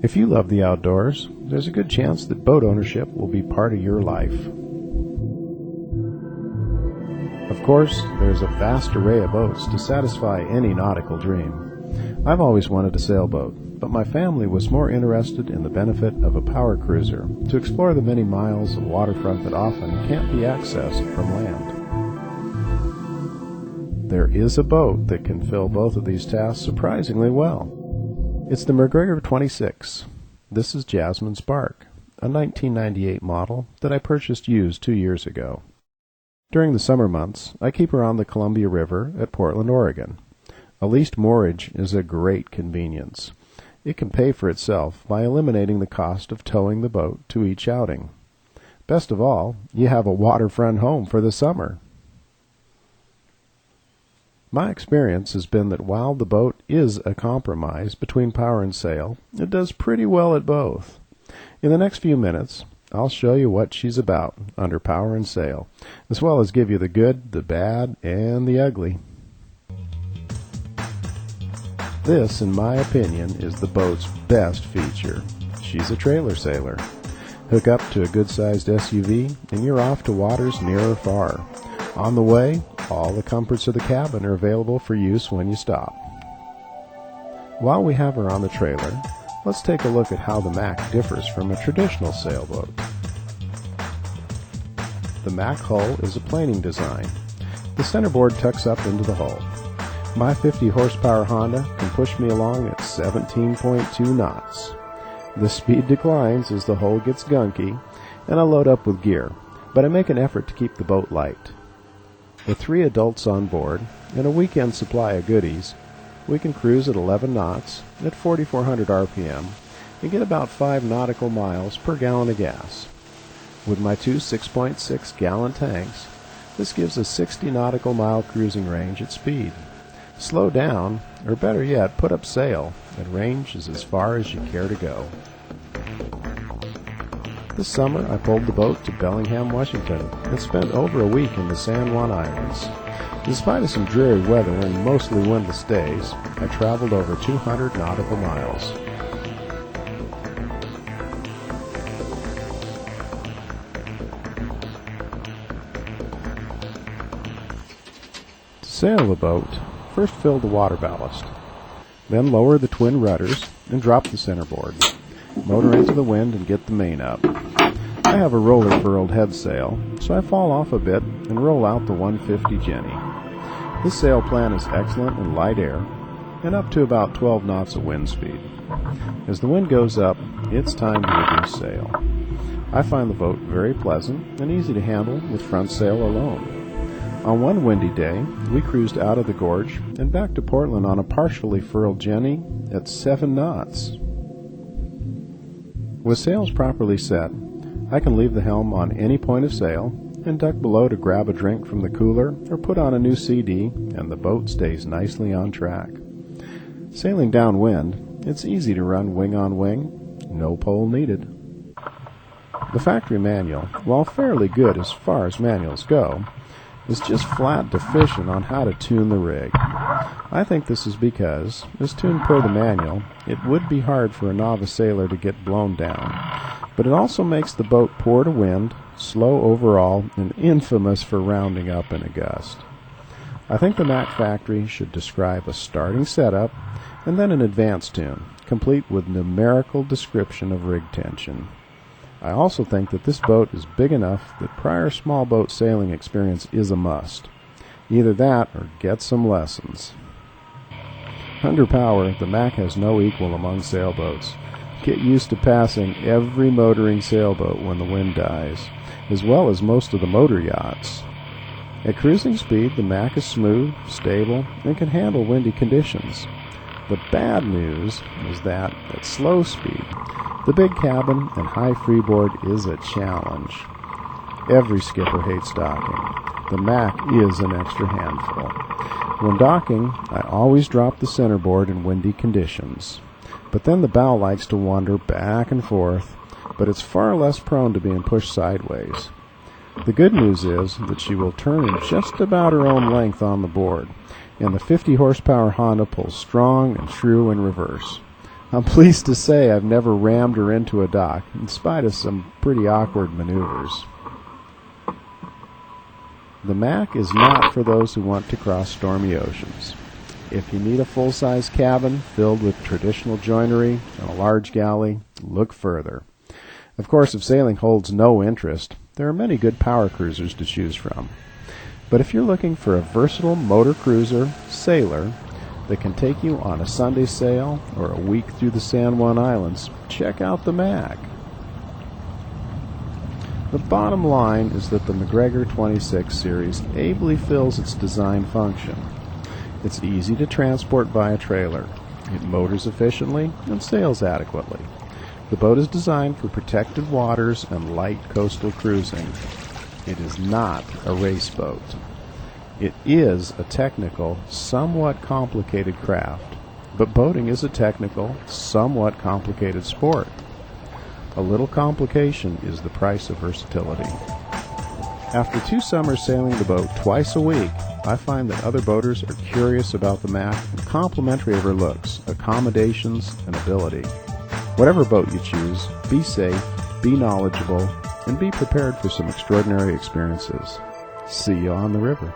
If you love the outdoors, there's a good chance that boat ownership will be part of your life. Of course, there's a vast array of boats to satisfy any nautical dream. I've always wanted a sailboat, but my family was more interested in the benefit of a power cruiser to explore the many miles of waterfront that often can't be accessed from land. There is a boat that can fill both of these tasks surprisingly well. It's the MacGregor 26. This is Jasmine's Barq, a 1998 model that I purchased used 2 years ago. During the summer months, I keep her on the Columbia River at Portland, Oregon. A leased moorage is a great convenience. It can pay for itself by eliminating the cost of towing the boat to each outing. Best of all, you have a waterfront home for the summer. My experience has been that while the boat is a compromise between power and sail, it does pretty well at both. In the next few minutes, I'll show you what she's about under power and sail, as well as give you the good, the bad, and the ugly. This, in my opinion, is the boat's best feature. She's a trailer sailor. Hook up to a good-sized SUV, and you're off to waters near or far. On the way, all the comforts of the cabin are available for use when you stop. While we have her on the trailer, let's take a look at how the Mac differs from a traditional sailboat. The Mac hull is a planing design. The centerboard tucks up into the hull. My 50 horsepower Honda can push me along at 17.2 knots. The speed declines as the hull gets gunky and I load up with gear, but I make an effort to keep the boat light. With 3 adults on board and a weekend supply of goodies, we can cruise at 11 knots at 4,400 RPM and get about 5 nautical miles per gallon of gas. With my 2 6.6 gallon tanks, this gives a 60 nautical mile cruising range at speed. Slow down, or better yet, put up sail, and range is as far as you care to go. This summer, I pulled the boat to Bellingham, Washington, and spent over a week in the San Juan Islands. In spite of some dreary weather and mostly windless days, I traveled over 200 nautical miles. To sail the boat, first fill the water ballast. Then lower the twin rudders and drop the centerboard. Motor into the wind and get the main up. I have a roller furled head sail, so I fall off a bit and roll out the 150 Jenny. This sail plan is excellent in light air and up to about 12 knots of wind speed. As the wind goes up, it's time to reduce sail. I find the boat very pleasant and easy to handle with front sail alone. On one windy day, we cruised out of the gorge and back to Portland on a partially furled Jenny at 7 knots. With sails properly set, I can leave the helm on any point of sail and duck below to grab a drink from the cooler or put on a new CD, and the boat stays nicely on track. Sailing downwind, it's easy to run wing on wing, no pole needed. The factory manual, while fairly good as far as manuals go, is just flat deficient on how to tune the rig. I think this is because, as tuned per the manual, it would be hard for a novice sailor to get blown down, but it also makes the boat poor to wind, slow overall, and infamous for rounding up in a gust. I think the Mac factory should describe a starting setup and then an advanced tune, complete with numerical description of rig tension. I also think that this boat is big enough that prior small boat sailing experience is a must. Either that or get some lessons. Under power, the Mac has no equal among sailboats. Get used to passing every motoring sailboat when the wind dies, as well as most of the motor yachts. At cruising speed, the Mac is smooth, stable, and can handle windy conditions. The bad news is that at slow speed, the big cabin and high freeboard is a challenge. Every skipper hates docking. The Mac is an extra handful. When docking, I always drop the centerboard in windy conditions. But then the bow likes to wander back and forth, but it's far less prone to being pushed sideways. The good news is that she will turn in just about her own length on the board, and the 50 horsepower Honda pulls strong and true in reverse. I'm pleased to say I've never rammed her into a dock, in spite of some pretty awkward maneuvers. The Mac is not for those who want to cross stormy oceans. If you need a full-size cabin filled with traditional joinery and a large galley, look further. Of course, if sailing holds no interest, there are many good power cruisers to choose from. But if you're looking for a versatile motor cruiser, sailor, that can take you on a Sunday sail or a week through the San Juan Islands, check out the Mac. The bottom line is that the MacGregor 26 series ably fills its design function. It's easy to transport by a trailer. It motors efficiently and sails adequately. The boat is designed for protected waters and light coastal cruising. It is not a race boat. It is a technical, somewhat complicated craft, but boating is a technical, somewhat complicated sport. A little complication is the price of versatility. After 2 summers sailing the boat twice a week, I find that other boaters are curious about the Mac and complimentary of her looks, accommodations, and ability. Whatever boat you choose, be safe, be knowledgeable, and be prepared for some extraordinary experiences. See you on the river.